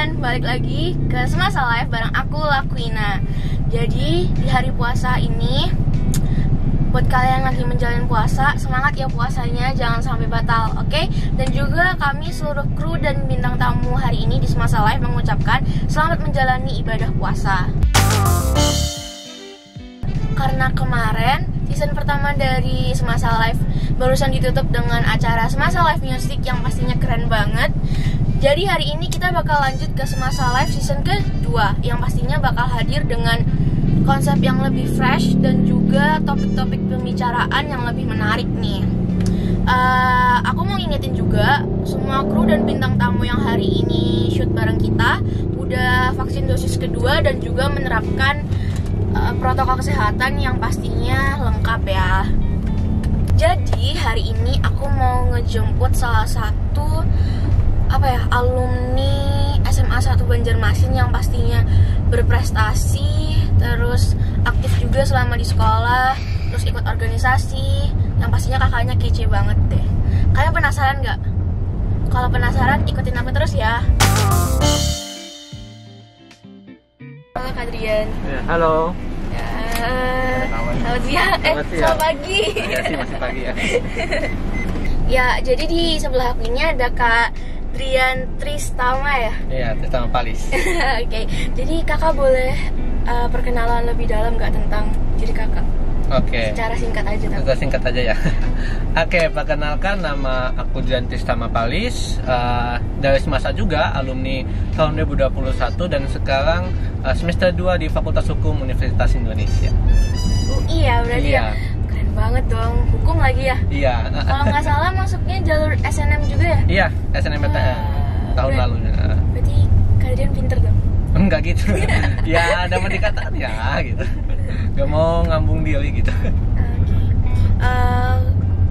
kalian, balik lagi ke Semasa Live bareng aku, Lakuina. Jadi di hari puasa ini, buat kalian lagi menjalin puasa, semangat ya puasanya, jangan sampai batal, oke? Dan juga kami seluruh kru dan bintang tamu hari ini di Semasa Live mengucapkan selamat menjalani ibadah puasa. Karena kemarin season pertama dari Semasa Live barusan ditutup dengan acara Semasa Live Music yang pastinya keren banget. Jadi hari ini kita bakal lanjut ke Semasa Live season kedua yang pastinya bakal hadir dengan konsep yang lebih fresh dan juga topik-topik pembicaraan yang lebih menarik nih. Aku mau ngingetin juga semua kru dan bintang tamu yang hari ini shoot bareng kita udah vaksin dosis kedua dan juga menerapkan protokol kesehatan yang pastinya lengkap ya. Jadi hari ini aku mau ngejemput salah satu alumni SMA 1 Banjarmasin yang pastinya berprestasi, terus aktif juga selama di sekolah, terus ikut organisasi, yang pastinya kakaknya kece banget deh. Kalian penasaran nggak? Kalau penasaran ikutin aku terus ya. Halo Kak Drian. Ya, halo. Ya, selamat siang. Selamat pagi. Ya sih, masih pagi ya. Ya, jadi di sebelah aku ini ada Kak Drian Tristama ya? Iya, Tristama Palis. Oke, jadi kakak boleh perkenalan lebih dalam nggak tentang diri kakak? Oke. Secara singkat aja. Secara singkat aja ya. Oke, perkenalkan nama aku Drian Tristama Palis, dari Semasa juga, alumni tahun 2021 dan sekarang semester 2 di Fakultas Hukum Universitas Indonesia. UI ya berarti ya? Keren banget dong, hukum lagi ya? Iya. Kalau nggak salah masuknya jalur SNM juga ya? Iya, SNMPTN tahun lalu. Berarti kalian pinter dong? Enggak gitu. Ya, dapat dikatakan ya gitu. Gak mau ngambung diri gitu. Oke.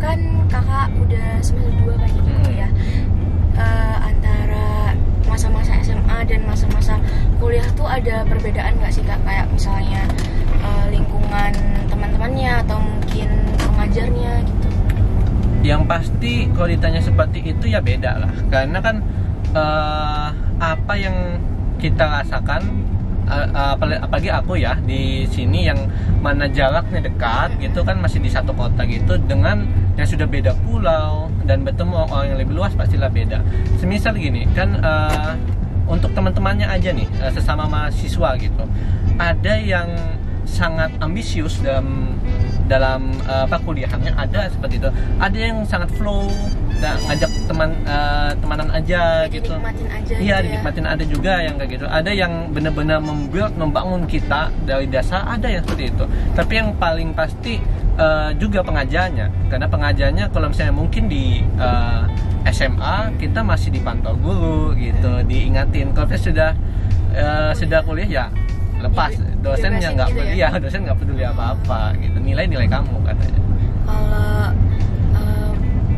Kan kakak udah semester 2 kayak gitu ya. Antara masa-masa SMA dan masa-masa kuliah tuh ada perbedaan nggak sih kak? Kayak misalnya lingkungan teman-temannya atau mungkin pengajarnya gitu. Yang pasti kalau ditanya seperti itu ya beda lah. Karena kan apa yang kita rasakan, apalagi aku ya di sini yang mana jaraknya dekat gitu kan, masih di satu kota gitu, dengan yang sudah beda pulau dan bertemu orang yang lebih luas pastilah beda. Semisal gini kan, untuk teman-temannya aja nih, sesama mahasiswa gitu, ada yang sangat ambisius dalam kuliahannya, ada seperti itu. Ada yang sangat flow, ngajak temanan aja gitu. Dinikmatin aja. Iya, dinikmatin ada juga yang kayak gitu. Ada yang benar-benar membangun kita dari dasar, ada yang seperti itu. Tapi yang paling pasti juga pengajarnya. Karena pengajarnya kalau misalnya mungkin di SMA kita masih dipantau guru gitu, diingatin. Kalau sudah kuliah ya lepas, dosennya nggak peduli ya, dosen nggak peduli apa-apa gitu, nilai kamu katanya. Kalau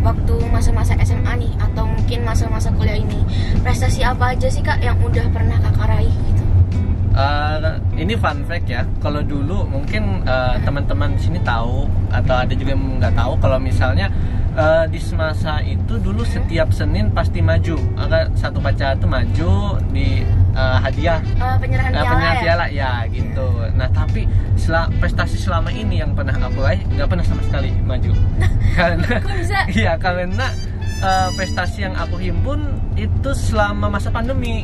waktu masa-masa SMA nih atau mungkin masa-masa kuliah ini, prestasi apa aja sih kak yang udah pernah kakak raih gitu? Ini fun fact ya, kalau dulu mungkin teman-teman di sini tahu atau ada juga yang nggak tahu, kalau misalnya di semasa itu dulu setiap Senin pasti maju, satu pacar itu maju di hadiah, penyerahan piala ya gitu. Nah tapi prestasi selama ini yang pernah aku raih nggak pernah sama sekali maju. Karena iya, karena prestasi yang aku himpun itu selama masa pandemi.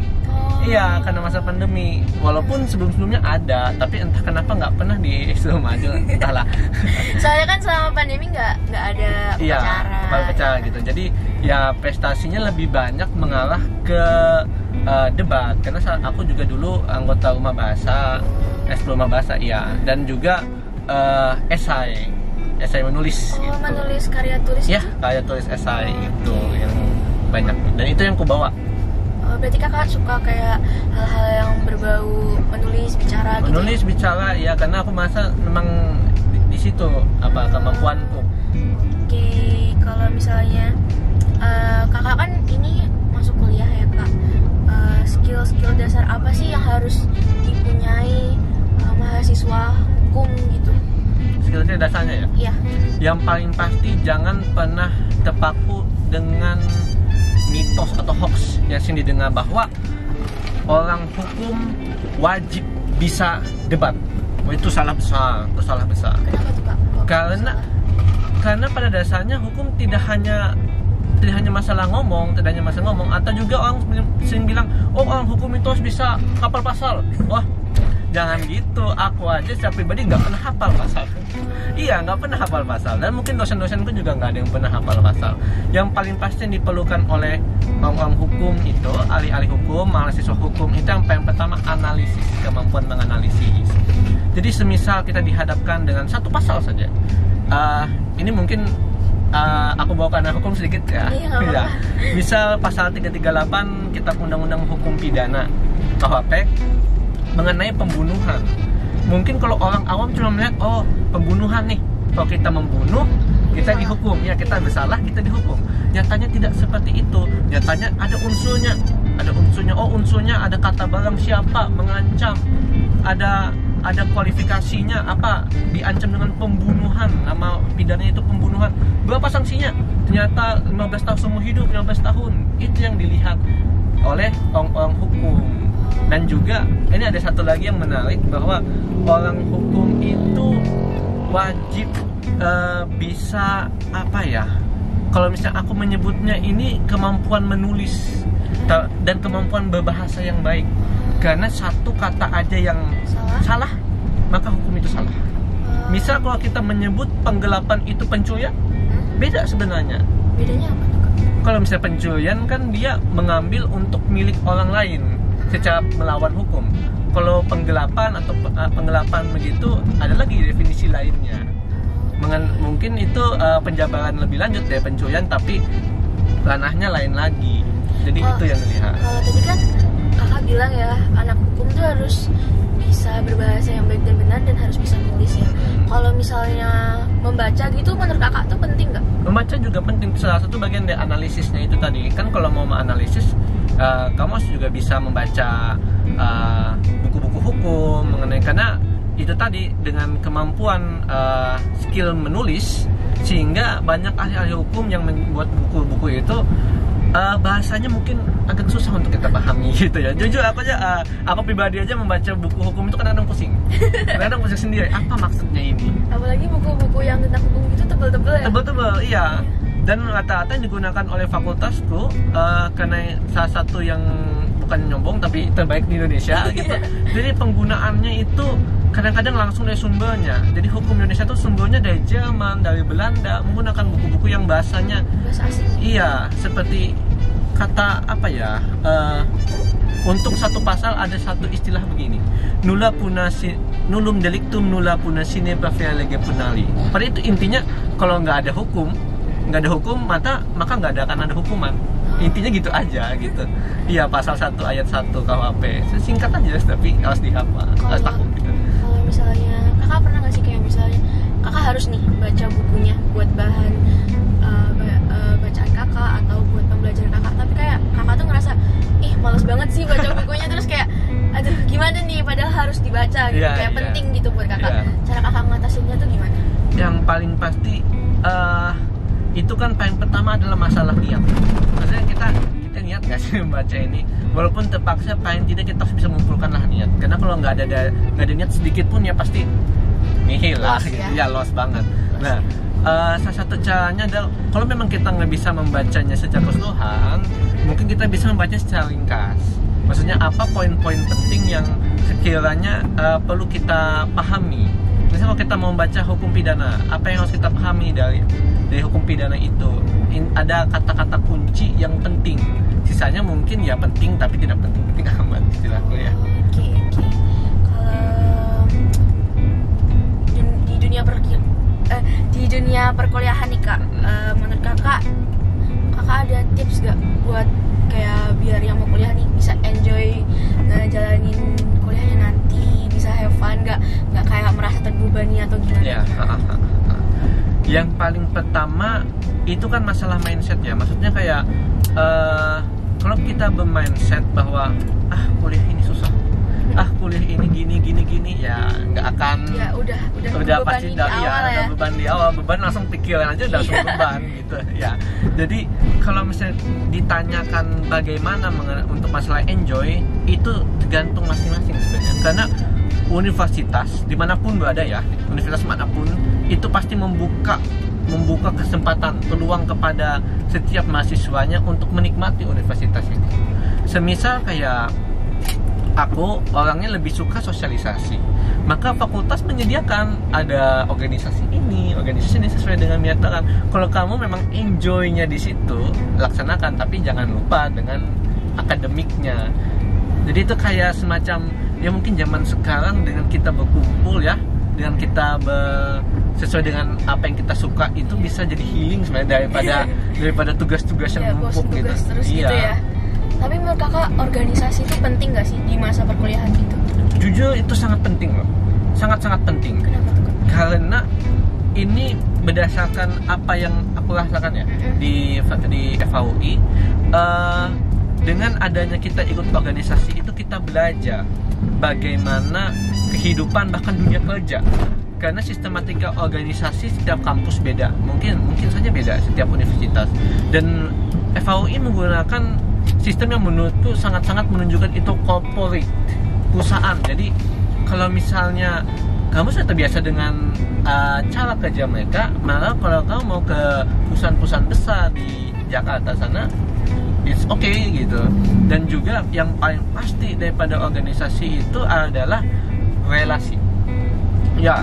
Iya, karena masa pandemi. Walaupun sebelum-sebelumnya ada, tapi entah kenapa nggak pernah disuruh maju, entahlah. Soalnya kan selama pandemi nggak ada upacara. Iya, upacara gitu. Jadi ya prestasinya lebih banyak mengarah ke debat. Karena aku juga dulu anggota rumah bahasa, rumah bahasa, iya. Dan juga esai menulis. Oh, gitu. Menulis karya tulis? Iya, karya tulis esai itu yang banyak. Dan itu yang kubawa. Berarti kakak suka kayak hal-hal yang berbau menulis, bicara gitu? Menulis, bicara, ya karena aku merasa memang di situ kemampuanku. Oke, kalau misalnya kakak kan ini masuk kuliah ya kak, skill dasar apa sih yang harus dipunyai mahasiswa hukum gitu? Skill dasarnya ya? Iya. Yang paling pasti jangan pernah terpaku dengan mitos atau hoax yang sering didengar bahwa orang hukum wajib bisa debat. Oh, itu salah besar, itu salah besar. Kenapa tuh Kak? Kok Karena salah? karena pada dasarnya hukum tidak hanya masalah ngomong, atau juga orang sering bilang, oh orang hukum itu harus bisa hafal pasal. Wah, jangan gitu. Aku aja secara pribadi nggak pernah hafal pasal. Iya, nggak pernah hafal pasal. Dan mungkin dosen-dosenku juga nggak ada yang pernah hafal pasal. Yang paling pasti yang diperlukan oleh orang hukum itu, ahli-ahli hukum, mahasiswa hukum itu yang paling pertama analisis, kemampuan menganalisis. Jadi semisal kita dihadapkan dengan satu pasal saja, ini mungkin aku bawa karena hukum sedikit ya. Iya. Misal pasal 338 Kitab Undang-Undang Hukum Pidana KUHP mengenai pembunuhan. Mungkin kalau orang awam cuma melihat, oh pembunuhan nih, kalau kita membunuh kita dihukum, ya kita bersalah kita dihukum. Nyatanya tidak seperti itu. Nyatanya ada unsurnya. Oh unsurnya ada kata barang siapa, mengancam, ada kualifikasinya apa, diancam dengan pembunuhan, nama pidananya itu pembunuhan. Berapa sanksinya? Ternyata 15 tahun seumur hidup, 15 tahun. Itu yang dilihat oleh orang hukum. Dan juga ini ada satu lagi yang menarik, bahwa orang hukum itu wajib bisa apa ya? Kalau misalnya aku menyebutnya ini kemampuan menulis dan kemampuan berbahasa yang baik. Karena satu kata aja yang salah, maka hukum itu salah. Misal kalau kita menyebut penggelapan itu pencurian, beda sebenarnya. Bedanya apa tuh Kak? Kalau misalnya pencurian kan dia mengambil untuk milik orang lain secara melawan hukum. Kalau penggelapan atau penggelapan begitu ada lagi definisi lainnya. Mungkin itu penjabaran lebih lanjut dari pencurian, tapi ranahnya lain lagi. Jadi itu yang dilihat. Kalau tadi kan Kakak bilang ya, anak hukum tuh harus bisa berbahasa yang baik dan benar dan harus bisa nulis ya. Kalau misalnya membaca gitu, menurut Kakak tuh penting nggak? Membaca juga penting. Salah satu bagian dari analisisnya itu tadi. Kan kalau mau menganalisis, kamu harus juga bisa membaca buku-buku hukum mengenai, karena itu tadi dengan kemampuan skill menulis, sehingga banyak ahli-ahli hukum yang membuat buku-buku itu bahasanya mungkin agak susah untuk kita pahami gitu ya. Jujur aku pribadi aja membaca buku hukum itu kadang-kadang pusing. Kadang-kadang pusing sendiri, apa maksudnya ini? Apalagi buku-buku yang tentang hukum itu tebel-tebel ya. Tebel-tebel, iya. Dan rata-rata yang digunakan oleh fakultasku karena salah satu yang bukan nyombong tapi terbaik di Indonesia gitu. Jadi penggunaannya itu kadang-kadang langsung dari sumbernya. Jadi hukum Indonesia itu sumbernya dari Jerman, dari Belanda, menggunakan buku-buku yang bahasa asing. Iya, seperti kata apa ya? Untuk satu pasal ada satu istilah begini. Nullum delictum nulla puna sine pravea lege punali. Pada itu intinya kalau nggak ada hukum maka nggak akan ada hukuman. Intinya gitu aja gitu. Iya, pasal 1 ayat 1 KUHP. Singkat aja tapi harus dihafal, harus tahu gitu. Kalau misalnya Kakak pernah nggak sih kayak misalnya Kakak harus nih baca bukunya buat bahan bacaan Kakak atau buat pembelajaran Kakak, tapi kayak Kakak tuh ngerasa males banget sih baca bukunya, terus kayak aduh gimana nih, padahal harus dibaca gitu, kayak penting gitu buat Kakak. Cara Kakak ngatasinnya tuh gimana? Yang paling pasti itu kan paling pertama adalah masalah niat. Maksudnya kita niat nggak sih membaca ini, walaupun terpaksa paling tidak kita harus bisa mengumpulkanlah niat. Karena kalau nggak ada niat sedikit pun ya pasti nihil lah gitu ya, lost banget. Nah, salah satu caranya adalah kalau memang kita nggak bisa membacanya secara keseluruhan, mungkin kita bisa membacanya secara ringkas. Maksudnya apa poin-poin penting yang sekiranya perlu kita pahami. Misalnya kalau kita mau membaca hukum pidana, apa yang harus kita pahami dari hukum pidana itu? Ada kata-kata kunci yang penting. Sisanya mungkin ya penting tapi tidak penting amat istilahku ya. Oke. Kalau di dunia perkuliahan nih Kak, menurut Kakak ada tips gak buat kayak biar yang mau kuliah nih bisa enjoy jalanin kuliahnya nanti, bisa have fun, nggak kayak merasa terbebani atau gimana? Ya, yang paling pertama itu kan masalah mindset ya. Maksudnya kayak kalau kita bermindset bahwa kuliah ini susah, kuliah ini gini ya nggak akan Ya udah pasti di awal ya. udah beban di awal, beban langsung pikiran aja udah langsung beban gitu ya. Jadi kalau misalnya ditanyakan bagaimana untuk masalah enjoy, itu tergantung masing-masing sebenarnya, karena universitas dimanapun berada ya, universitas manapun itu pasti membuka kesempatan, peluang kepada setiap mahasiswanya untuk menikmati universitas itu. Semisal kayak aku orangnya lebih suka sosialisasi, maka fakultas menyediakan ada organisasi ini sesuai dengan minat kalian. Kalau kamu memang enjoy-nya di situ, laksanakan, tapi jangan lupa dengan akademiknya. Jadi itu kayak semacam ya mungkin zaman sekarang dengan kita berkumpul ya, dengan kita sesuai dengan apa yang kita suka, itu bisa jadi healing sebenarnya daripada tugas-tugas yang numpuk gitu. Terus gitu ya. Tapi menurut kakak organisasi itu penting nggak sih di masa perkuliahan gitu? Jujur itu sangat penting loh, sangat-sangat penting. Kenapa tuh kak? Karena ini berdasarkan apa yang aku rasakan ya di FHUI. Dengan adanya kita ikut organisasi itu kita belajar bagaimana kehidupan bahkan dunia kerja. Karena sistematika organisasi setiap kampus beda, mungkin saja beda setiap universitas. Dan FHUI menggunakan sistem yang menurutku sangat-sangat menunjukkan itu corporate, perusahaan. Jadi kalau misalnya kamu sudah terbiasa dengan cara kerja mereka, malah kalau kamu mau ke perusahaan-perusahaan besar di Jakarta sana, it's okay gitu. Dan juga yang paling pasti daripada organisasi itu adalah relasi. Ya,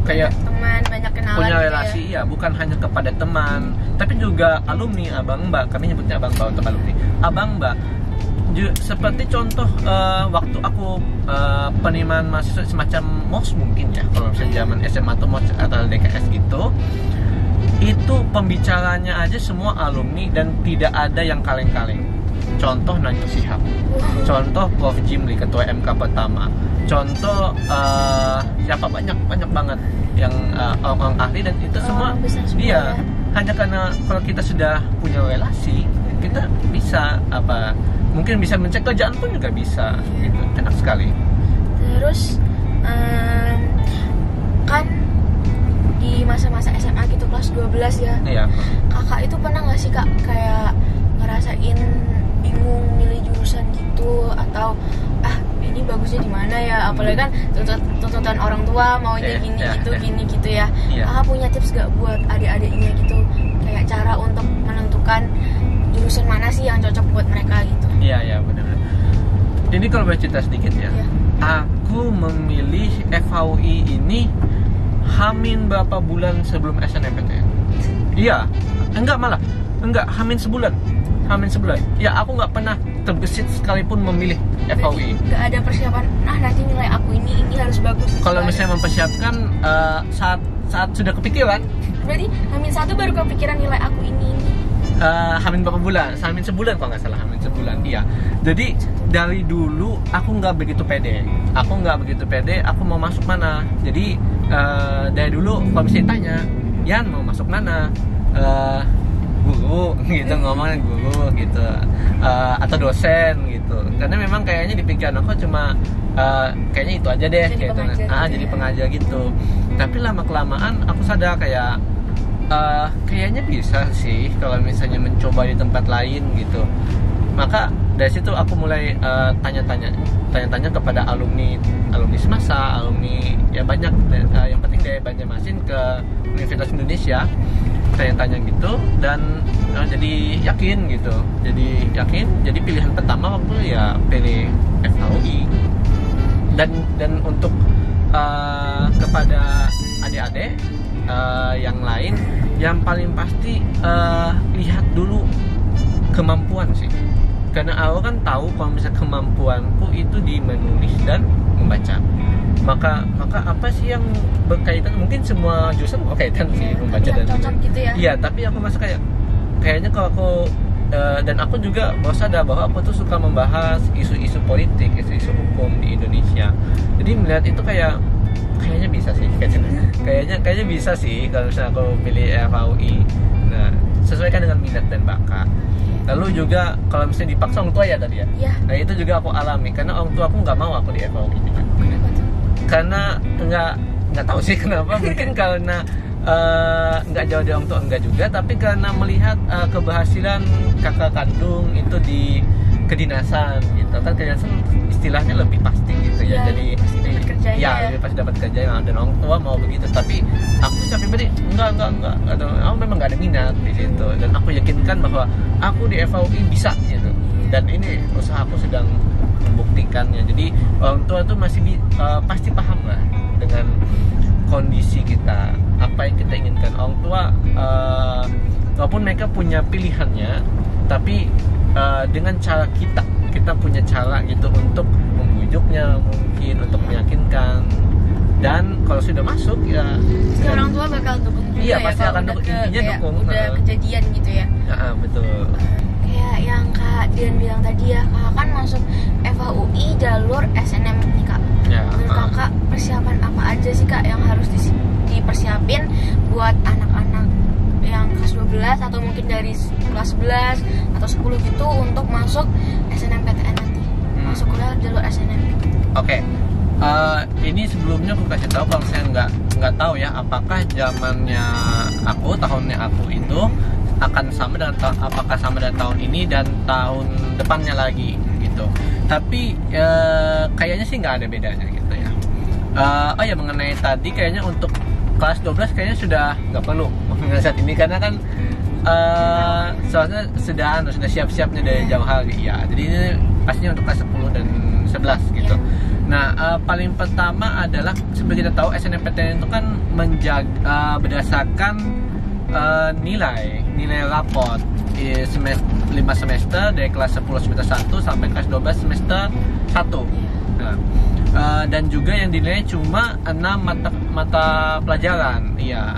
kayak teman, banyak kenalan punya gitu relasi ya, bukan hanya kepada teman, tapi juga alumni, abang mbak. Kami nyebutnya abang mbak untuk alumni. Abang mbak, seperti contoh waktu aku penerimaan mahasiswa semacam MOS mungkin ya, kalau misalnya zaman SMA atau MOS atau DKS gitu, itu pembicaranya aja semua alumni dan tidak ada yang kaleng-kaleng. Contoh Najwa Shihab, contoh Prof. Jimli, ketua MK pertama, contoh siapa banyak banget yang orang ahli, dan itu semua dia hanya karena kalau kita sudah punya relasi, kita bisa mungkin bisa mencek kerjaan pun juga bisa gitu. Enak sekali. Terus kan di masa-masa SMA gitu kelas 12 ya. Iya. Kakak itu pernah nggak sih kak kayak ngerasain bingung milih jurusan gitu, atau ini bagusnya di mana ya, apalagi kan tuntutan orang tua maunya gini gitu ya. Kakak punya tips gak buat adik-adiknya gitu, kayak cara untuk menentukan jurusan mana sih yang cocok buat mereka gitu? Iya benar. Ini kalau boleh cerita sedikit ya. Aku memilih FHUI ini hamin berapa bulan sebelum SNMPTN. Iya, enggak hamin sebulan. Ya, aku nggak pernah terbesit sekalipun memilih FHUI. Nggak ada persiapan. Nanti nilai aku ini harus bagus. Kalau misalnya mempersiapkan saat sudah kepikiran. Berarti hamin 1 baru kepikiran nilai aku ini. Hamin berapa bulan? Hamin sebulan kalau nggak salah, hamin sebulan. Iya. Jadi dari dulu aku nggak begitu pede. Aku mau masuk mana. Jadi dari dulu kalau misalnya tanya, Yan mau masuk mana? Guru gitu, ngomongnya guru gitu, atau dosen gitu. Karena memang kayaknya di pikiran aku cuma kayaknya itu aja deh jadi gitu. Jadi pengajar gitu. Tapi lama kelamaan aku sadar kayak kayaknya bisa sih kalau misalnya mencoba di tempat lain gitu. Maka dari situ aku mulai tanya-tanya kepada alumni semasa, alumni ya banyak, yang penting dari Banjarmasin ke Universitas Indonesia, tanya-tanya gitu, dan jadi yakin, jadi pilihan pertama waktu ya pilih FHUI. Dan untuk kepada adik-adik yang lain, yang paling pasti lihat dulu kemampuan sih. Karena aku kan tahu kalau misalnya kemampuanku itu di menulis dan membaca. Maka apa sih yang berkaitan? Mungkin semua jurusan berkaitan sih, membaca dan cocok gitu ya. Iya, tapi aku merasa kayaknya kalau aku dan aku juga sadar bahwa aku tuh suka membahas isu-isu politik, isu-isu hukum di Indonesia. Jadi melihat itu kayaknya bisa sih, kayaknya bisa sih kalau misalnya aku pilih FHUI. Nah, sesuaikan dengan minat dan bakat. Lalu juga kalau misalnya dipaksa orang tua ya tadi ya. Iya. Nah itu juga aku alami karena orang tua aku nggak mau aku di FAUI juga. Kenapa tuh? Karena nggak tahu sih kenapa. Mungkin karena nggak jauh dari orang tua enggak juga, tapi karena melihat keberhasilan kakak kandung itu di kedinasan gitu kan, kedinasan istilahnya lebih pasti gitu ya, Iya, jadi pasti dapat kerjanya ya. lebih pasti dapat kerja dan orang tua mau begitu, tapi aku sampai pribadi enggak aku memang nggak ada minat di situ, dan aku yakinkan bahwa aku di FAUI bisa gitu, dan ini usaha aku sedang membuktikannya. Jadi orang tua tuh masih pasti paham lah dengan kondisi kita, apa yang kita inginkan. Orang tua walaupun mereka punya pilihannya, tapi dengan cara kita punya cara gitu untuk membujuknya, mungkin untuk meyakinkan, dan kalau sudah masuk ya orang tua bakal dukung juga. Iya, ya, pasti kalau akan udah dukung, intinya kayak dukung. udah kejadian gitu ya. Betul. Kayak yang Kak Dian bilang tadi ya, Kakak kan masuk FAUI jalur SNM nih Kak. Ya, Menurut Kakak persiapan apa aja sih Kak yang harus dipersiapin buat anak-anak yang kelas 12 atau mungkin dari kelas 11 atau 10 gitu untuk masuk SNMPTN nanti, masuk kuliah jalur SNM. Oke. Ini sebelumnya aku kasih tahu kalau saya nggak tahu ya apakah zamannya aku, tahunnya aku itu akan sama dengan apakah sama dengan tahun ini dan tahun depannya lagi gitu. Tapi kayaknya sih nggak ada bedanya gitu ya. Oh ya, mengenai tadi kayaknya untuk kelas 12 kayaknya sudah nggak perlu saat ini, karena kan soalnya sudah siap-siapnya dari jauh hari ya. Jadi ini pastinya untuk kelas 10 dan 11 gitu. Nah, paling pertama adalah seperti kita tahu SNMPTN itu kan berdasarkan nilai raport 5 semester dari kelas 10 semester 1 sampai kelas 12 semester 1. Nah, dan juga yang dinilai cuma 6 mata pelajaran, iya,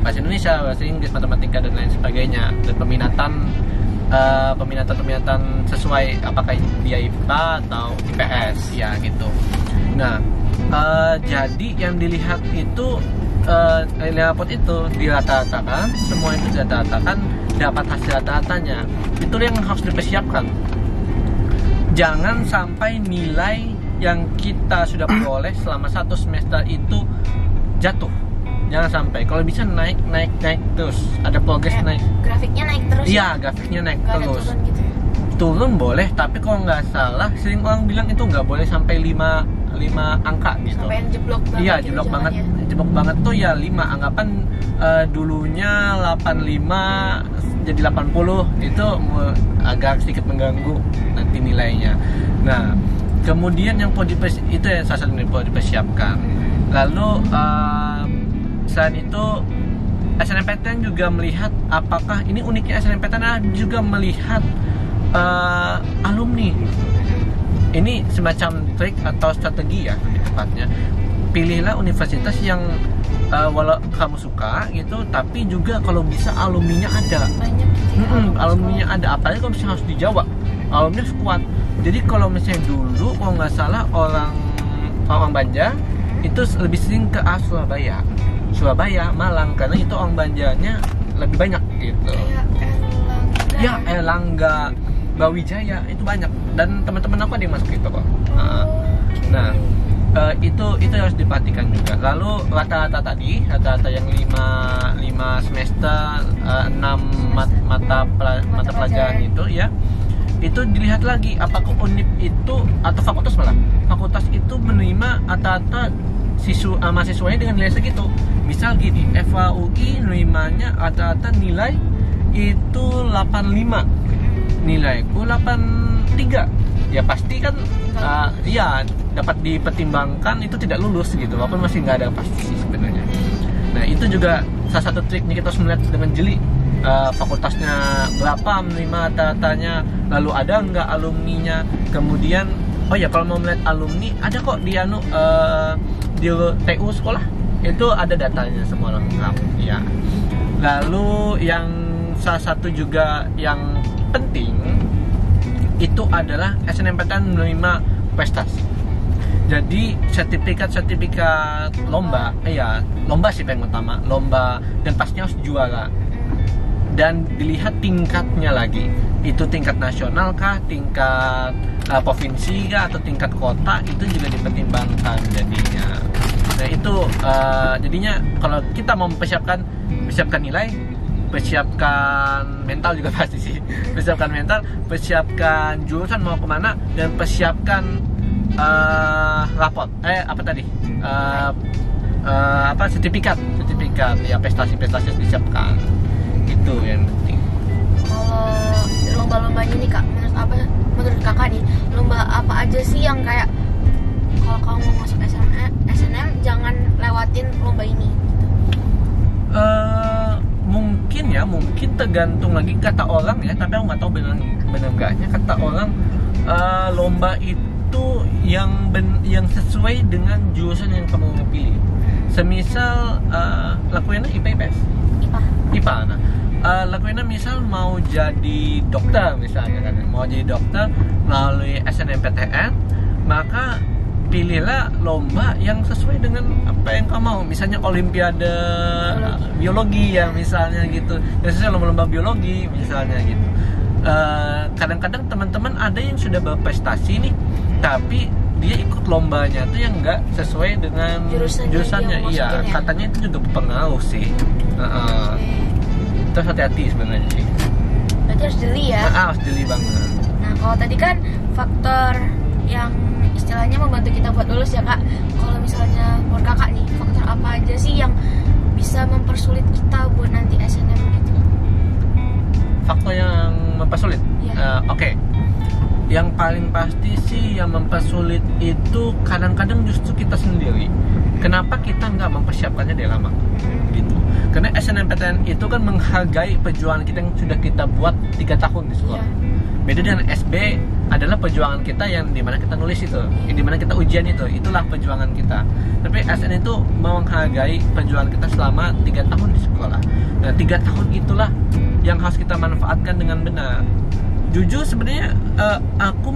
bahasa Indonesia, bahasa Inggris, matematika dan lain sebagainya, dan peminatan sesuai apakah dia IPA atau IPS ya gitu. Nah, jadi yang dilihat itu nilai raport itu dirata-ratakan, semua itu dirata-ratakan, dapat hasil rata-ratanya. Itu yang harus dipersiapkan. Jangan sampai nilai yang kita sudah peroleh selama 1 semester itu jatuh. Jangan sampai, kalau bisa naik terus, ada progres naik. Grafiknya naik terus. Iya, grafiknya naik terus. Turun gitu. Turun boleh, tapi kalau nggak salah, sering orang bilang itu nggak boleh sampai 5 angka gitu. Sampai yang jeblok banget. Iya, gitu jeblok banget. ya. Jeblok banget tuh ya 5. Anggapan dulunya 85 jadi 80, itu agak sedikit mengganggu nanti nilainya. Nah, kemudian yang itu ya salah satu yang perlu dipersiapkan. Lalu selain itu SNMPTN juga melihat apakah ini uniknya SNMPTN juga melihat alumni. Ini semacam trik atau strategi ya lebih tepatnya. Pilihlah universitas yang walau kamu suka gitu, tapi juga kalau bisa alumninya ada. Banyak gitu ya, alumninya ada, apalagi kalau misalnya harus di Jawa, alumninya kuat. Jadi kalau misalnya dulu kalau nggak salah orang Banjar itu lebih sering ke Surabaya, Malang, karena itu orang Banjarnya lebih banyak gitu. Ya, Erlangga, Brawijaya itu banyak, dan teman-teman aku ada yang masuk itu kok. Nah, itu harus diperhatikan juga. Lalu rata-rata yang 5 semester 6 mata pelajaran itu ya, itu dilihat lagi apakah UNIP itu atau fakultas itu menerima rata-rata mahasiswanya dengan nilai segitu. Misal gini, FAUI nerimanya rata-rata nilai itu 85, nilaiku 83, ya pasti kan ya dapat dipertimbangkan itu tidak lulus gitu, walaupun masih nggak ada pasti sih sebenarnya. Nah, itu juga salah satu triknya, kita harus melihat dengan jeli fakultasnya berapa menerima rata-ratanya, lalu ada nggak alumninya. Kemudian oh ya, kalau mau melihat alumni ada kok di di TU sekolah itu ada datanya semua lengkap ya. Lalu yang salah satu juga yang penting itu adalah SNMPTN menerima prestasi. Jadi sertifikat lomba, lomba sih yang utama, lomba, dan pastinya harus juara. dan dilihat tingkatnya lagi, itu tingkat nasional kah, tingkat provinsi kah, atau tingkat kota, itu juga dipertimbangkan jadinya. Nah itu jadinya kalau kita mau persiapkan nilai, persiapkan mental juga pasti sih, persiapkan mental, persiapkan jurusan mau kemana, dan persiapkan raport sertifikat ya, prestasi yang disiapkan, itu yang penting. Kalau lomba-lombanya nih Kak, menurut Kakak nih, lomba apa aja sih yang kayak kalau kamu mau masuk SNM jangan lewatin lomba ini gitu? Mungkin tergantung lagi kata orang ya, tapi aku nggak tahu benar enggaknya. Kata orang lomba itu yang sesuai dengan jurusan yang kamu mau pilih. Semisal lakuinnya IPS IPA. Nah, lakuinnya misal mau jadi dokter misalnya kan, mau jadi dokter melalui SNMPTN, maka pilihlah lomba yang sesuai dengan apa yang kamu mau. Misalnya olimpiade biologi ya misalnya gitu, yang sesuai lomba-lomba biologi misalnya gitu. Kadang-kadang teman-teman ada yang sudah berprestasi nih, tapi dia ikut lombanya tuh yang nggak sesuai dengan jurusannya. Iya, katanya itu juga berpengaruh sih. Terus hati-hati sebenarnya sih. Berarti harus jeli ya? Harus jeli banget. Nah kalau tadi kan faktor yang istilahnya membantu kita buat lulus ya Kak. Kalau misalnya menurut Kakak nih, faktor apa aja sih yang bisa mempersulit kita buat nanti SNM gitu? Faktor yang mempersulit? Ya. Oke. Yang paling pasti sih yang mempersulit itu kadang-kadang justru kita sendiri. Kenapa kita nggak mempersiapkannya dari lama? Gitu. Karena SNMPTN itu kan menghargai perjuangan kita yang sudah kita buat 3 tahun di sekolah. Ya. Beda dengan SB adalah perjuangan kita yang dimana kita nulis itu, yang dimana kita ujian itu, itulah perjuangan kita. Tapi SN itu menghargai perjuangan kita selama 3 tahun di sekolah. Nah 3 tahun itulah yang harus kita manfaatkan dengan benar. Jujur sebenarnya aku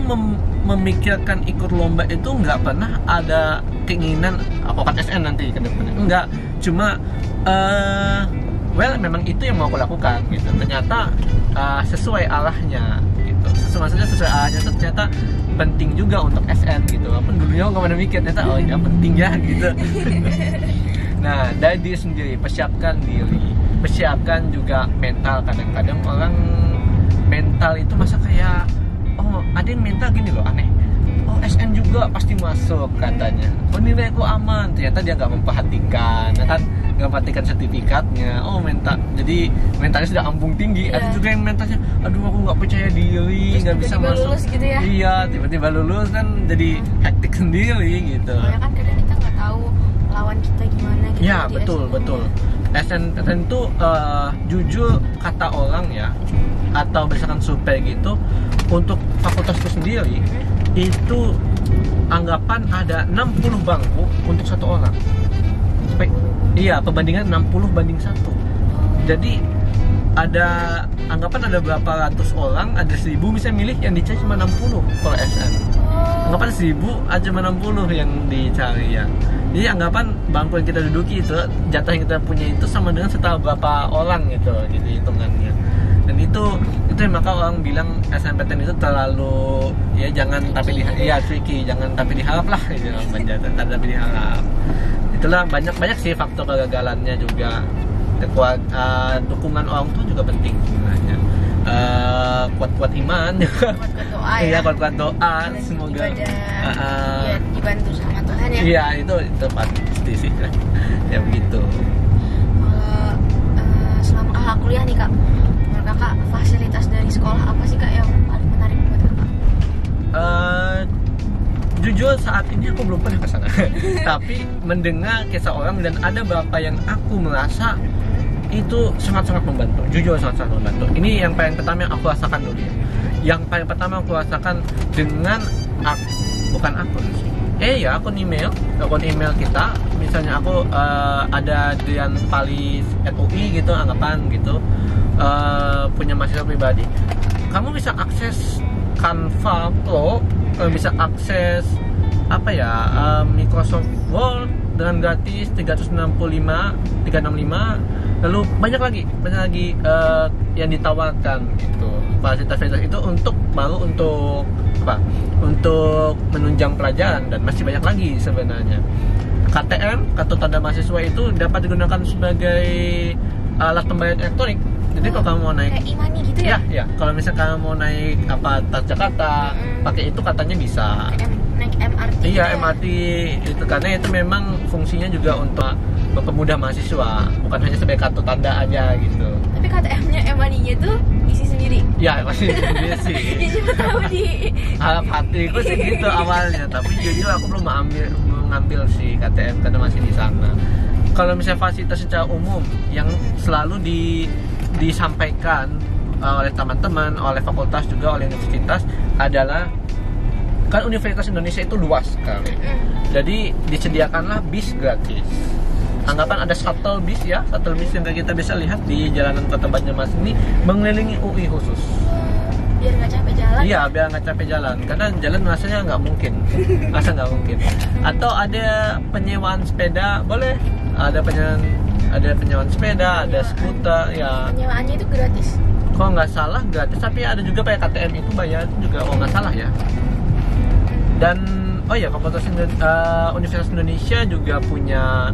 memikirkan ikut lomba itu nggak pernah ada keinginan aku akan SN nanti ke depannya. Enggak, cuma memang itu yang mau aku lakukan gitu. Ternyata sesuai arahnya gitu. Sesuai arahnya itu ternyata penting juga untuk SN gitu. Walaupun dulunya nggak pernah mikir, ternyata oh ya penting ya gitu. Nah dari diri sendiri, persiapkan diri, persiapkan juga mental. Kadang-kadang orang mental itu masa kayak ada yang mental gini loh, aneh. SN juga pasti masuk katanya. Nilaiku aman, ternyata dia nggak memperhatikan, kan? Nggak memperhatikan sertifikatnya. Jadi mentalnya sudah ambung tinggi. Ada juga yang mentalnya, aduh aku nggak percaya diri, nggak bisa masuk. Lulus gitu ya? Iya, tiba-tiba lulus kan jadi hektik sendiri gitu. Ya kan kadang kita nggak tahu lawan kita gimana gitu. Ya betul. SNPTN itu jujur kata orang ya, atau berdasarkan survei gitu, untuk fakultas itu sendiri itu anggapan ada 60 bangku untuk 1 orang. Iya, perbandingan 60:1. Jadi ada anggapan ada berapa ratus orang, ada 1000 misalnya milih, yang dicari cuma 60 kalau SN. Anggapan 1000 aja cuma 60 yang dicari ya. Jadi anggapan bangku yang kita duduki itu, jatah yang kita punya itu sama dengan setara berapa orang gitu, jadi hitungannya. Dan itu yang maka orang bilang SNMPTN itu terlalu ya jangan tapi tricky, jangan tapi diharap lah gitu, tapi diharap. Itulah banyak sih faktor kegagalannya juga. Dukungan orang tua juga penting sebenarnya. Kuat-kuat iman juga. Kuat-kuat doa ya. Iya, kuat-kuat doa, semoga biar dibantu sama Tuhan ya. Iya, itu pasti sih. Ya begitu. Selama kakak kuliah nih Kak, menurut Kakak fasilitas dari sekolah apa sih Kak yang paling menarik buat Kakak? Jujur saat ini aku belum pernah ke sana. Tapi mendengar kisah orang dan ada beberapa yang aku merasa itu sangat-sangat membantu. Jujur sangat-sangat membantu. Ini yang paling pertama yang aku rasakan dulu ya. Yang paling pertama aku rasakan dengan bukan akun sih. Akun email kita. Misalnya aku ada Dian Palis UI gitu, anggapan gitu, punya mahasiswa pribadi. Kamu bisa akses Canva Pro, bisa akses Microsoft Word dengan gratis 365, lalu banyak lagi yang ditawarkan gitu. Fasilitas-fasilitas itu untuk menunjang pelajaran, dan masih banyak lagi sebenarnya. KTM, kartu tanda mahasiswa, itu dapat digunakan sebagai alat pembayaran elektronik. Jadi kalau kamu mau naik kayak e-money gitu ya? Ya, kalau misalnya kamu mau naik Transjakarta, pakai itu katanya bisa. Naik MRT. Iya, gitu ya? MRT itu karena itu memang fungsinya juga untuk mempermudah mahasiswa, bukan hanya sebagai kartu tanda aja gitu. Tapi KTM-nya e-money-nya tuh isi sendiri. Ya, masih sendiri sih. Ya cuma tahu di Harap hatiku sih gitu awalnya, tapi jujur aku belum mengambil si KTM karena masih di sana. Kalau misalnya fasilitas secara umum yang selalu disampaikan oleh teman-teman, oleh fakultas juga, oleh universitas adalah kan Universitas Indonesia itu luas sekali. Jadi disediakanlah bis gratis. Anggapan ada shuttle bis yang kita bisa lihat di jalanan Kota Banjarmasin ini mengelilingi UI khusus. biar nggak capek jalan. Iya, biar nggak capek jalan. Karena jalan rasanya nggak mungkin. Nggak mungkin. Atau ada penyewaan sepeda, boleh. Ada penyewaan sepeda, ada skuter, ya. Penyewaannya itu gratis. Kalau nggak salah gratis, tapi ada juga kayak KTM itu bayar juga, kalau nggak salah ya. Dan Universitas Indonesia juga punya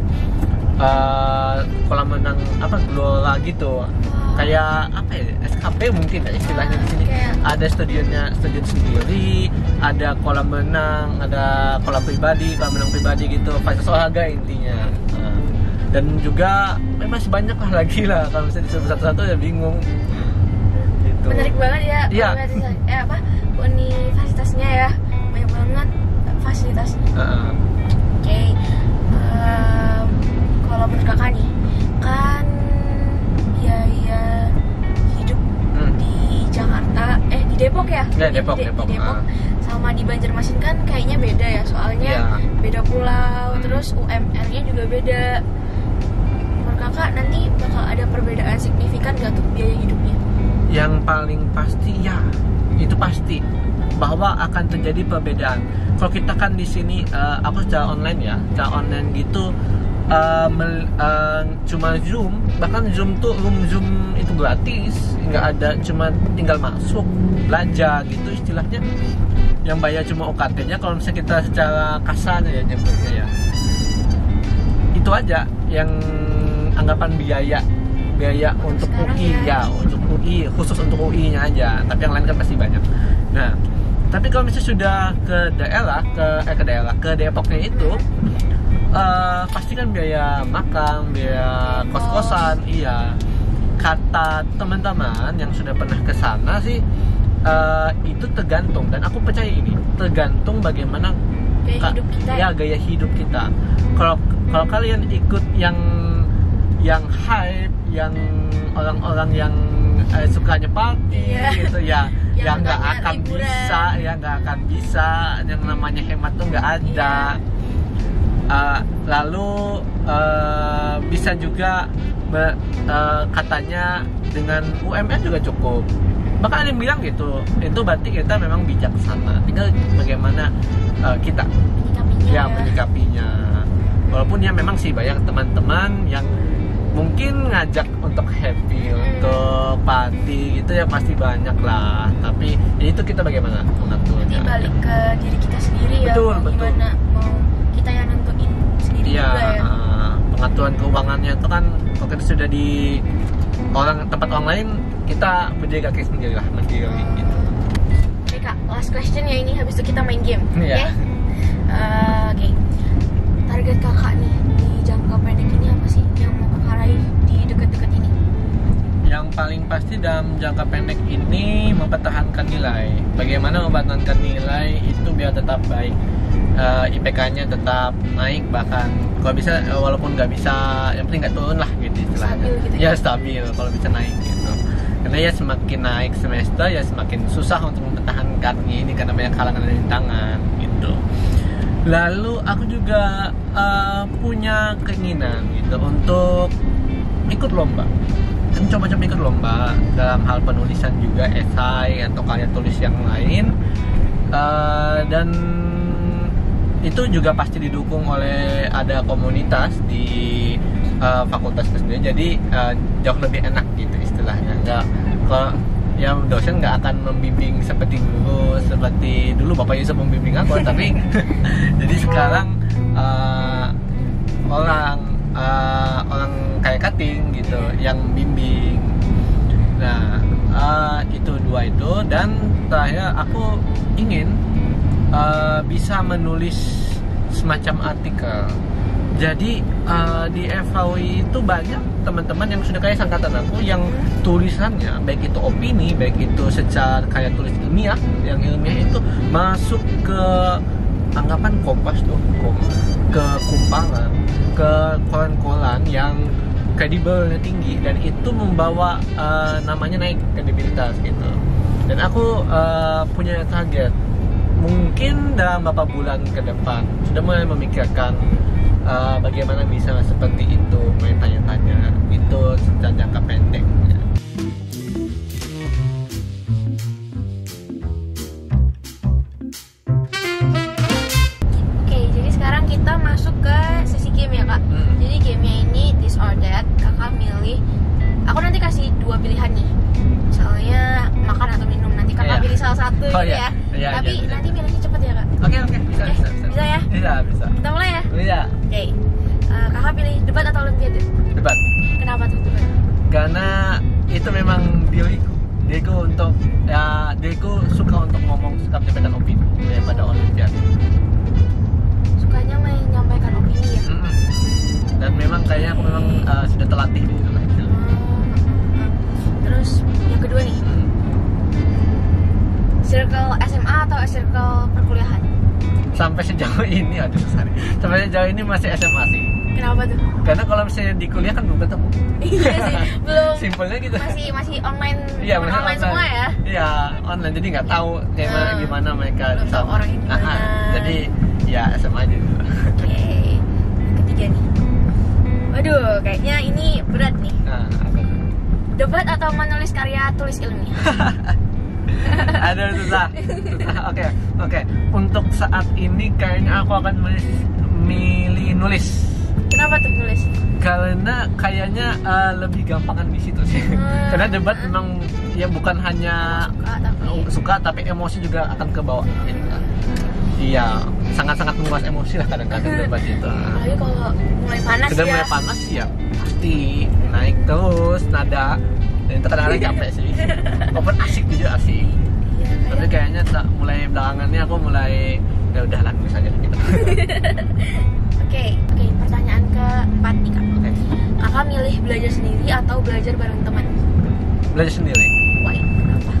kolam renang gelora gitu. Kayak SKP mungkin ya istilahnya di sini. Ada stadion sendiri, ada kolam renang, ada kolam renang pribadi gitu, fasilitas olahraga intinya. Dan juga masih banyak lagi lah, kalau misalnya disebut satu-satu ya bingung. Gitu. Menarik banget ya. Iya. Universitasnya ya, banyak banget fasilitasnya. Oke. Kalau menurut kakak nih, kan biaya hidup di Jakarta, di Depok ya? Ya, Depok. Di Depok sama di Banjarmasin kan kayaknya beda ya, soalnya beda pulau, terus UMR-nya juga beda. Menurut kakak nanti bakal ada perbedaan signifikan gak tuh biaya hidupnya? Yang paling pasti ya, itu pasti bahwa akan terjadi perbedaan. Kalau kita kan di sini, aku secara online gitu, cuma Zoom, bahkan Zoom itu gratis, nggak ada, cuma tinggal masuk belajar gitu istilahnya. Yang bayar cuma UKT-nya, kalau misalnya kita secara kasar ya nyebutnya ya. Itu aja yang anggapan biaya untuk UI untuk UI, khusus untuk UI-nya aja, tapi yang lain kan pasti banyak. Nah, tapi kalau misalnya sudah ke Depoknya itu pasti kan biaya makan, biaya kos-kosan. Iya, kata teman-teman yang sudah pernah ke sana sih, itu tergantung, dan aku percaya ini tergantung bagaimana gaya hidup kita. Kalau kalian ikut yang hype, yang orang-orang yang sukanya party gitu ya, yang nggak akan bisa, yang namanya hemat tuh nggak ada. Lalu bisa juga katanya dengan UMR juga cukup. Bahkan ada yang bilang gitu, itu berarti kita memang bijaksana. Tinggal bagaimana kita menyikapinya. Walaupun ya memang sih banyak teman-teman yang mungkin ngajak untuk happy, untuk party gitu ya, pasti banyak lah. Tapi ya itu kita bagaimana mengaturnya. Jadi balik ke diri kita sendiri ya. Betul. Gimana mau kita yang nentuin sendiri juga ya. Pengaturan keuangannya itu kan kalau kita sudah di tempat orang lain, kita berdiri kaki sendiri lah, mandiri gitu. Oke kak, last question ya ini, habis itu kita main game. Oke. Target kakak nih di jangka pendek ini apa sih yang mau kakak raih di dekat-dekat ini? Yang paling pasti dalam jangka pendek ini mempertahankan nilai. Bagaimana mempertahankan nilai itu biar tetap baik, IPK-nya tetap naik, bahkan kalau bisa walaupun nggak bisa, yang penting nggak turun lah gitu istilahnya. Stabil gitu ya stabil kalau bisa naik gitu. Karena ya semakin naik semester ya semakin susah untuk mempertahankannya ini karena banyak halangan dan rintangan gitu. Lalu aku juga punya keinginan gitu untuk ikut lomba. Dan coba-coba ikut lomba dalam hal penulisan juga, esai atau karya tulis yang lain. Dan itu juga pasti didukung oleh ada komunitas di fakultas itu sendiri, jadi jauh lebih enak gitu istilahnya. Nggak, kalau ya dosen nggak akan membimbing seperti guru seperti dulu Bapak Yusuf membimbing aku, tapi jadi sekarang orang kayak cutting gitu yang bimbing. Nah itu dua itu, dan terakhir aku ingin bisa menulis semacam artikel. Jadi di FHUI itu banyak teman-teman yang sudah kayak angkatan aku yang tulisannya baik itu opini, baik itu secara kayak tulis ilmiah, yang ilmiah itu masuk ke anggapan Kompas tuh, ke Kumpangan, ke koran-koran yang kredibelnya tinggi, dan itu membawa namanya naik kredibilitas gitu. Dan aku punya target, mungkin dalam beberapa bulan ke depan sudah mulai memikirkan bagaimana bisa seperti itu, mulai tanya-tanya itu secara jangka pendek. Oke, jadi sekarang kita masuk ke sesi game ya kak. Jadi gamenya ini this or that, kakak milih. Aku nanti kasih dua pilihan nih, misalnya makan atau minum. Nanti kakak pilih salah satu gitu ya. Tapi nanti milihnya cepet ya kak. Oke, bisa ya? Bisa. Kita mulai ya. Iya. Oke. Kakak pilih debat atau olimpiade? Debat. Kenapa tuh debat? Karena itu memang diriku untuk diriku suka untuk ngomong, suka menyampaikan opini daripada olimpiade. Sukanya menyampaikan opini ya. Dan memang kayaknya aku memang sudah terlatih gitu lah. Terus yang kedua nih, circle SMA atau circle perkuliahan? Sampai sejauh ini, sampai sejauh ini masih SMA sih. Kenapa tuh? Karena kalau misalnya di kuliah kan belum ketemu. Iya sih, belum. Simpelnya gitu. Masih online. Iya, online semua ya. Iya, online, jadi nggak tahu gimana mereka belum tahu orang ini gimana. Jadi ya SMA aja dulu. Oke. Yang ketiga nih. Waduh, kayaknya ini berat nih. Debat atau menulis karya tulis ilmiah? Aduh, susah. Oke. Untuk saat ini kayaknya aku akan milih nulis. Kenapa tuh nulis? Karena kayaknya lebih gampangan di situ sih. Karena debat memang ya bukan hanya suka tapi emosi juga akan kebawa. Iya, sangat-sangat menguras emosi lah kadang-kadang debat itu. Apalagi kalau mulai panas sudah mulai panas ya pasti naik terus nada. Dan itu kadang-kadang capek sih. Walaupun asik juga asik. Tapi kayaknya mulai belakangannya aku mulai ya udah langsung saja gitu. Oke, pertanyaan keempat nih kak. Kakak milih belajar sendiri atau belajar bareng teman? Belajar sendiri. Why? Kenapa?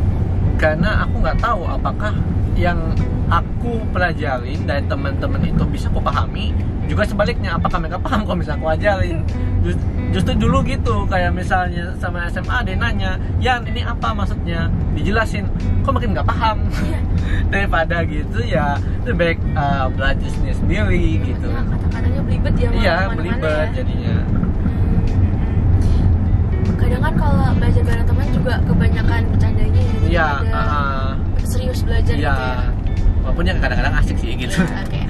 Karena aku nggak tahu apakah yang aku pelajarin dari teman-teman itu bisa aku pahami, juga sebaliknya apakah mereka paham kalau misalnya aku ajarin. Justru dulu gitu, kayak misalnya sama SMA dia nanya, Yan ini apa maksudnya, dijelasin, kok makin nggak paham. Daripada gitu ya lebih baik belajar sendiri gitu. Ya, kata-katanya belibet ya. Iya, belibet ya. Jadinya. Kadang kan kalau belajar bareng teman juga kebanyakan bercandanya ya. Iya. Serius belajar gitu ya. Walaupun ya kadang-kadang asik sih gitu. Oke,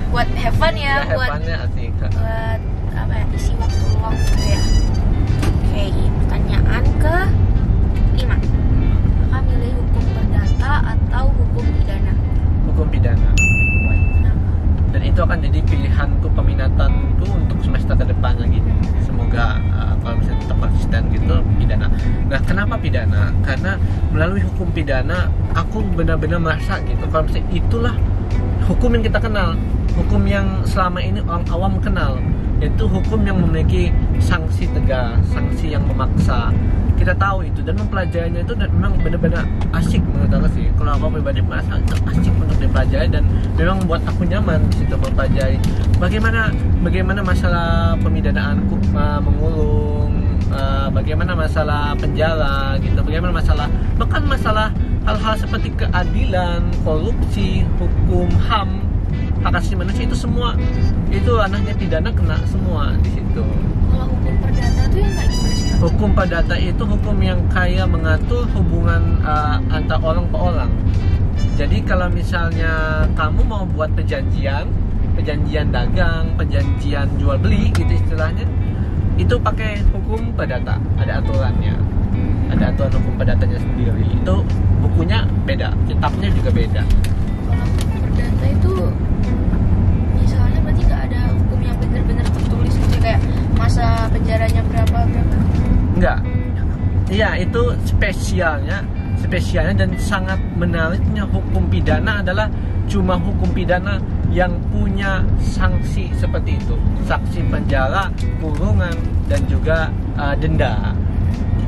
buat have fun ya, buat asik. Buat apa ya, isi waktu luang gitu ya. Oke, pertanyaan ke 5. Kakak milih hukum perdata atau hukum pidana? Hukum pidana. Kenapa? Dan itu akan jadi pilihanku, peminatanku untuk semester ke depan lagi. Semoga kalau misalnya tetap konsisten gitu, pidana. Nah, kenapa pidana? Karena melalui hukum pidana aku benar-benar merasa gitu, kalau misalnya itulah hukum yang kita kenal, hukum yang selama ini orang awam kenal, yaitu hukum yang memiliki sanksi tegas, sanksi yang memaksa. Kita tahu itu dan mempelajarinya itu dan memang benar-benar asik menurut aku sih. Kalau aku pribadi merasa itu asik untuk dipelajari dan memang membuat aku nyaman di situ mempelajari bagaimana masalah pemidanaan mengurung, bagaimana masalah penjara gitu, bagaimana bahkan masalah hal-hal seperti keadilan, korupsi, hukum HAM, hak asasi manusia, itu semua itu ranahnya pidana, kena semua di situ. Kalau hukum perdata itu yang kayak gimana sih? Hukum perdata itu hukum yang kayak mengatur hubungan antar orang ke orang. Jadi kalau misalnya kamu mau buat perjanjian perjanjian dagang, perjanjian jual beli gitu istilahnya, itu pakai hukum perdata, ada aturannya, ada aturan hukum perdatanya sendiri. Itu bukunya beda, kitabnya juga beda. Kalau hukum perdata itu misalnya berarti nggak ada hukum yang benar-benar tertulis gitu kayak masa penjaranya berapa. Enggak. Iya, itu spesialnya dan sangat menariknya hukum pidana adalah cuma hukum pidana yang punya sanksi seperti itu, sanksi penjara, kurungan, dan juga denda.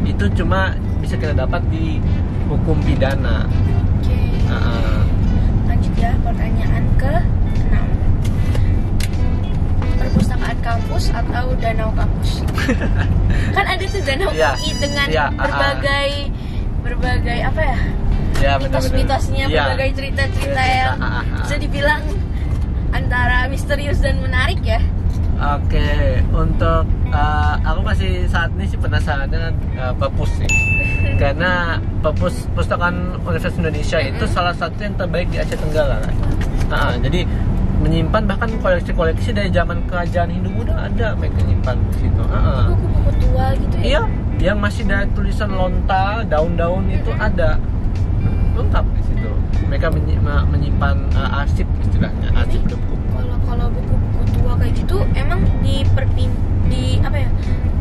Itu cuma bisa kita dapat di hukum pidana. Oke. Lanjut ya, pertanyaan ke-6. Perpustakaan kampus atau danau kampus? Kan ada tuh danau UI dengan berbagai apa ya? Ya, mitos-mitosnya, berbagai cerita-cerita yang bisa dibilang antara misterius dan menarik ya. Oke, untuk aku masih saat ini sih penasaran dengan Perpus sih. Karena Perpustakaan Universitas Indonesia itu salah satu yang terbaik di Asia Tenggara kan. Jadi menyimpan bahkan koleksi-koleksi dari zaman kerajaan Hindu Buddha ada mereka nyimpan di situ. Buku-buku tua gitu ya. Iya, yang masih dari tulisan lontar, daun-daun itu ada. Lengkap di situ. Mereka menyimpan arsip istilahnya, arsip buku. Kalau buku-buku tua kayak gitu emang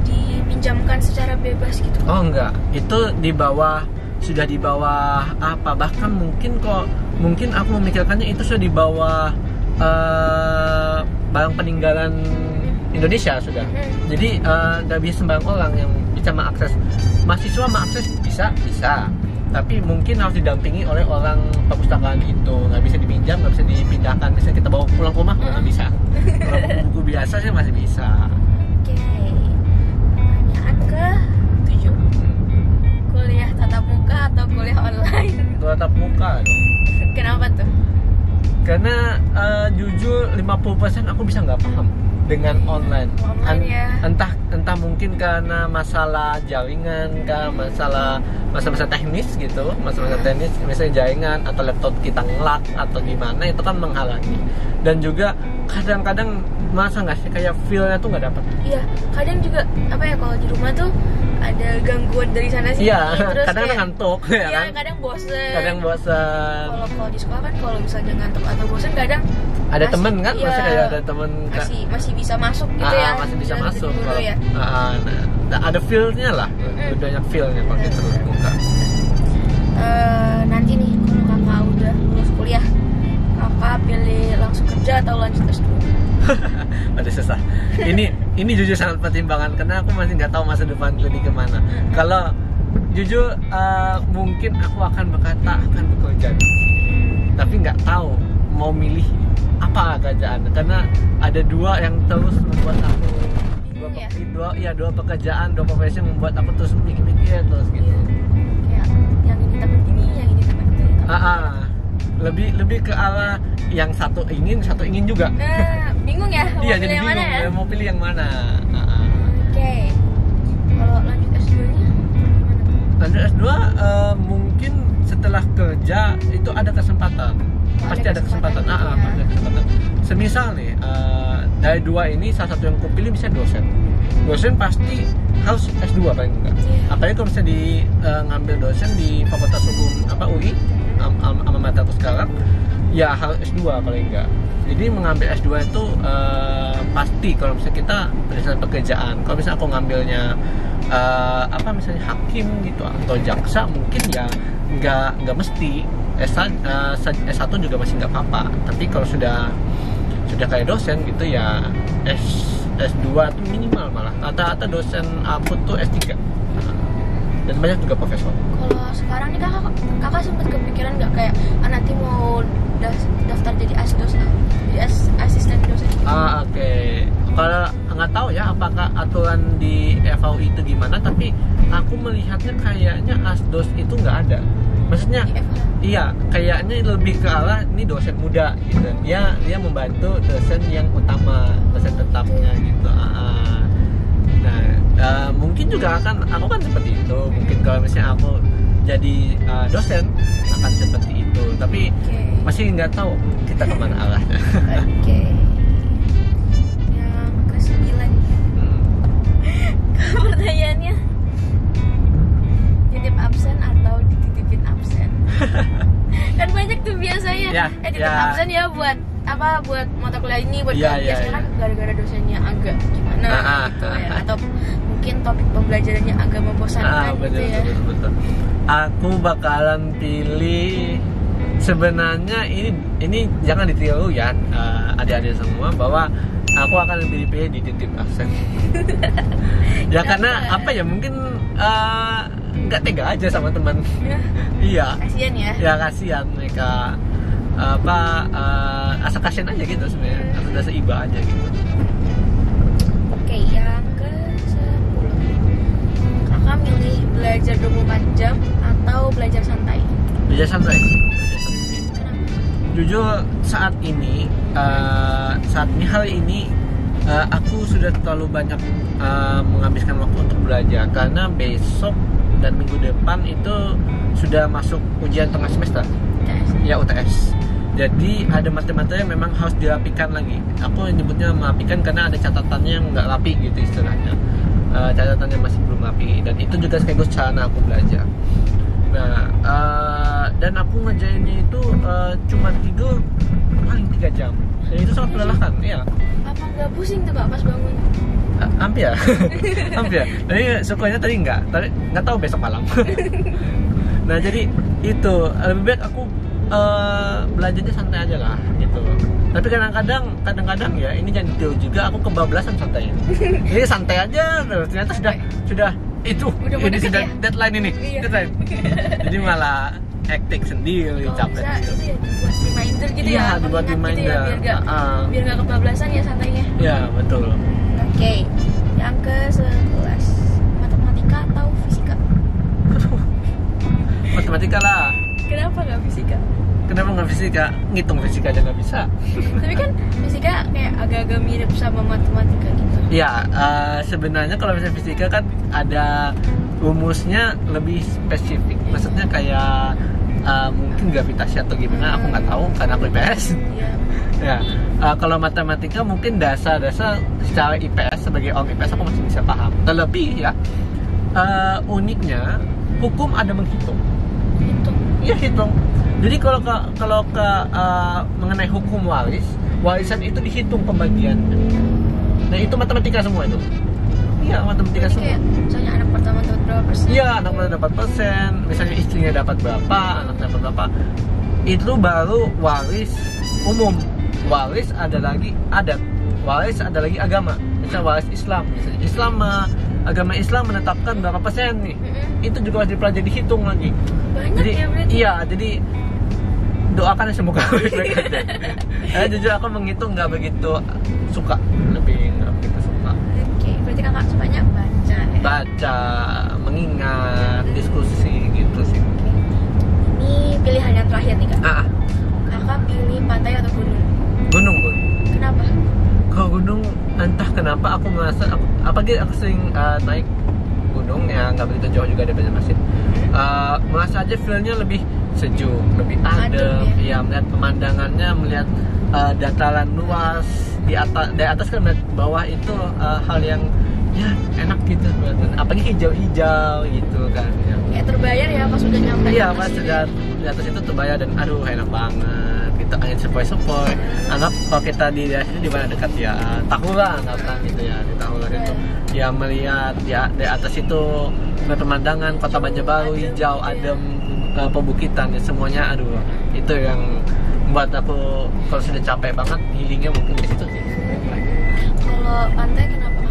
dipinjamkan secara bebas gitu? Oh enggak, itu sudah di bawah apa? Bahkan mungkin aku memikirkannya itu sudah di bawah barang peninggalan Indonesia sudah. Jadi nggak bisa sembarang orang yang bisa mengakses. Mahasiswa mengakses bisa. Tapi mungkin harus didampingi oleh orang perpustakaan itu. Nggak bisa dipinjam, nggak bisa dipindahkan. Misalnya kita bawa pulang ke rumah, nggak bisa. Kalau buku-buku biasa sih masih bisa. Oke. Pertanyaan ke-7. Kuliah tatap muka atau kuliah online? Tatap muka dong. Kenapa tuh? Karena jujur 50% aku bisa nggak paham dengan online ya. Entah mungkin karena masalah jaringan kah, masa teknis gitu, masa teknis misalnya jaringan atau laptop kita ngelak atau gimana, itu kan menghalangi. Dan juga kadang-kadang masa nggak sih kayak feel-nya tuh nggak dapat. Iya, kadang juga kalau di rumah tuh ada gangguan dari sana sini. Iya, kadang-kadang ngantuk. Iya, kan? Kadang bosen. Kalau di sekolah kan kalau misalnya ngantuk atau bosen kadang ada temen kan, masih kayak ada temen masih bisa masuk gitu ya. Masih bisa masuk kalau ya. Ada feel-nya lah, banyak feel-nya kalau kita terus buka. Nanti nih kalau kakak udah lulus kuliah, kakak pilih langsung kerja atau lanjut S2? Ada susah. Ini jujur sangat pertimbangan karena aku masih nggak tahu masa depanku ini kemana. Kalau jujur mungkin aku akan berkata akan bekerja, tapi nggak tahu mau milih apa kerjaan karena ada dua yang terus membuat aku dua pekerjaan, dua profesi membuat aku terus mikir terus gitu. Kayak yang ini takut ini, yang ini takut itu. Lebih ke arah yang satu ingin juga. Bingung ya? Iya, jadi bingung ya? Mau pilih yang mana. Oke. Kalau lanjut S2-nya gimana? Lanjut S2 mungkin setelah kerja itu ada kesempatan. Pasti ada kesempatan. Ada kesempatan. Semisal nih dari dua ini salah satu yang aku pilih bisa dosen. Dosen pasti harus S2 paling enggak. Apalagi kalau misalnya ngambil dosen di Fakultas Hukum UI, alma materku sekarang, ya harus S2 paling enggak. Jadi mengambil S2 itu pasti kalau misalnya kita berdasarkan pekerjaan. Kalau misalnya aku ngambilnya misalnya hakim gitu atau jaksa, mungkin ya nggak mesti S1 juga masih nggak apa-apa. Tapi kalau sudah kayak dosen gitu ya S2 itu minimal, malah rata-rata dosen aku tuh S3 dan banyak juga profesor. Kalau sekarang nih kakak sempat kepikiran nggak kayak nanti mau daftar jadi asisten dosen? Oke. Kalau nggak tahu ya apakah aturan di FHUI itu gimana, tapi aku melihatnya kayaknya asdos itu nggak ada. Maksudnya iya, kayaknya lebih ke arah ini dosen muda gitu. Dia membantu dosen yang utama, dosen tetapnya gitu. Nah, mungkin juga aku kan seperti itu. Mungkin kalau misalnya aku jadi dosen akan seperti itu. Tapi masih nggak tahu kita kemana arahnya. Oke. apa buat mata kuliah ini buat Iya, biasanya kan gara-gara dosennya agak gimana gitu ya, atau mungkin topik pembelajarannya agak membosankan gitu ya. betul. Aku bakalan pilih, sebenarnya ini jangan ditiru ya adik-adik semua, bahwa aku akan pilih di titip absen. Ya karena apa ya, mungkin nggak tega aja sama teman. Iya. Kasian ya. Ya kasihan mereka, asa kasihan aja gitu sebenarnya, asa iba aja gitu. Oke, yang ke-10. Kakak milih belajar 24 jam atau belajar santai? Belajar santai. Jujur saat ini hari ini aku sudah terlalu banyak menghabiskan waktu untuk belajar, karena besok dan minggu depan itu sudah masuk ujian tengah semester. Ya, UTS. Jadi ada materi-materi yang memang harus dirapikan lagi. Aku nyebutnya merapikan karena ada catatannya yang nggak rapi gitu istilahnya. Catatannya masih belum rapi, dan itu juga sekaligus cara aku belajar. Nah, dan aku ngerjainnya itu cuma tidur paling 3 jam. Dan itu sangat melelahkan, ya. Apa nggak pusing tuh Kak pas bangun? Hampir ya. Hampir. Tapi syukurnya tadi nggak tahu besok malam. Nah, jadi itu lebih baik aku belajarnya santai aja lah gitu. Tapi kadang-kadang ya, ini jangan ditiru juga, aku kebablasan santai. Jadi santai aja, ternyata sudah itu ini sudah ya? Deadline ini. Iya. Deadline. Jadi malah hektik sendiri, capek bisa itu ya buat reminder gitu iya, ya. Dibuat reminder gitu ya, biar nggak kebablasan ya santainya. Ya, betul. Oke. Yang ke-11. Matematika atau fisika? Matematika lah. Kenapa nggak fisika? Kenapa nggak fisika? Ngitung fisika aja nggak bisa. Tapi kan fisika kayak agak-agak mirip sama matematika gitu. Ya, sebenarnya kalau misalnya fisika kan ada rumusnya lebih spesifik. Maksudnya kayak mungkin gravitasi atau gimana, aku nggak tahu karena aku IPS. Iya. Ya, kalau matematika mungkin dasar-dasar secara IPS, sebagai orang IPS aku masih bisa paham. Terlebih ya, uniknya hukum ada menghitung. Iya, hitung. Jadi kalau mengenai hukum warisan itu dihitung pembagiannya. Nah, itu matematika semua itu. Iya, matematika semua. Kayak misalnya anak pertama dapat berapa persen? Iya, anak pertama dapat persen. Misalnya istrinya dapat berapa, anaknya dapat berapa. Itu baru waris umum. Waris ada lagi adat. Waris ada lagi agama. Misalnya waris Islam. Misalnya agama Islam menetapkan berapa persen nih. Itu juga harus dipelajari, dihitung lagi. Banyak jadi, ya berarti? Iya, jadi doakan semoga baik-baik aja. Jujur aku menghitung nggak begitu suka, lebih nggak begitu suka. Oke, berarti kakak sukanya baca ya? Baca, mengingat, diskusi gitu sih. Ini pilihan yang terakhir nih kak. Kakak pilih pantai atau gunung? Gunung. Kenapa? Kalau gunung, entah kenapa aku merasa, apalagi aku sering naik gunung ya, nggak begitu jauh juga dari Banjarmasin. Merasa aja feelnya lebih sejuk, lebih adem, ya, melihat pemandangannya, melihat dataran luas di atas kan, melihat bawah itu hal yang ya enak gitu, apalagi hijau-hijau gitu kan ya. Kayak terbayar ya pas udah nyampe. Iya, pas sudah di atas itu terbayar, dan aduh enak banget gitu, angin sepoi-sepoi. Anggap kalau kita di daerah sini di mana dekat ya Tahuran gitu ya, di Tahuran itu ya, melihat di atas itu pemandangan kota Banjarbaru hijau, adem, pebukitan ya, semuanya aduh, itu yang membuat aku kalau sudah capek banget, healingnya mungkin di situ sih. Kalau pantai kenapa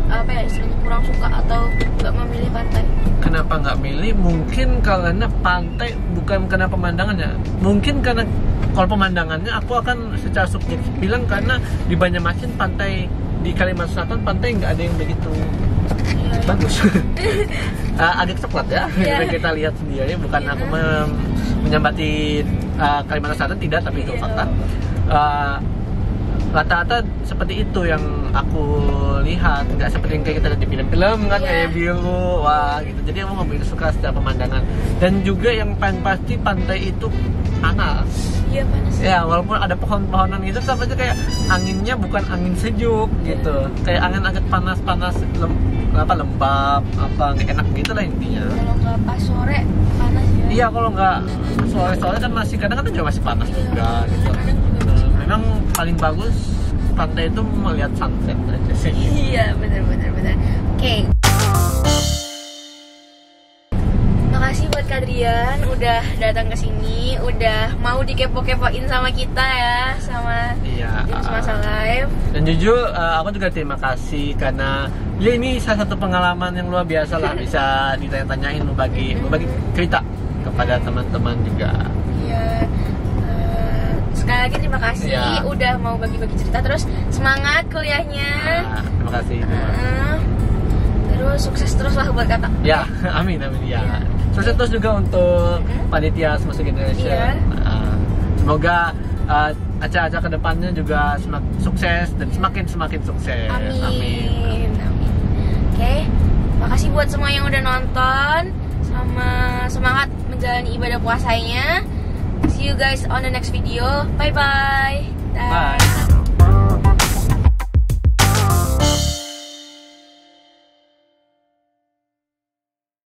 nggak istilahnya kurang suka atau nggak memilih pantai? Kenapa nggak milih? Mungkin karena pantai bukan karena pemandangannya, mungkin karena kalau pemandangannya aku akan secara subjektif bilang, karena di Banjarmasin pantai, di Kalimantan Selatan pantai nggak ada yang begitu bagus. Agak coklat ya, kita lihat sendiri, bukan aku menyambati Kalimantan Selatan, tidak, tapi itu fakta. Rata-rata seperti itu yang aku lihat, nggak seperti yang kayak kita lihat di film-film kan, kayak biru, wah gitu. Jadi aku nggak begitu suka secara pemandangan, dan juga yang paling pasti pantai itu panas. Iya, panas. Ya, walaupun ada pohon-pohonan gitu, tapi aja kayak anginnya bukan angin sejuk gitu, kayak angin agak panas-panas, lembab, nggak enak gitu lah intinya. Kalau nggak pas sore panas ya? Iya, kalau nggak sore-sore kan masih kadang-kadang juga masih panas juga gitu. memang paling bagus pantai itu melihat sunset aja sih. Iya, benar. Oke. Makasih buat Kadrian udah datang ke sini, udah mau dikepo-kepoin sama kita ya, sama tim Semasa Live. Dan jujur aku juga terima kasih karena ya ini salah satu pengalaman yang luar biasa lah, bisa ditanya-tanyain, membagi cerita kepada teman-teman juga. Iya. Sekali lagi terima kasih udah mau bagi-bagi cerita, terus semangat kuliahnya. Terima kasih. Terus sukses terus lah buat Kata. Ya, amin ya. Sukses terus juga untuk panitia Semasa Generation. Semoga acara-acara kedepannya juga semakin sukses dan semakin sukses. Amin. Oke, makasih buat semua yang udah nonton, sama semangat menjalani ibadah puasanya. See you guys on the next video. Bye. Bye.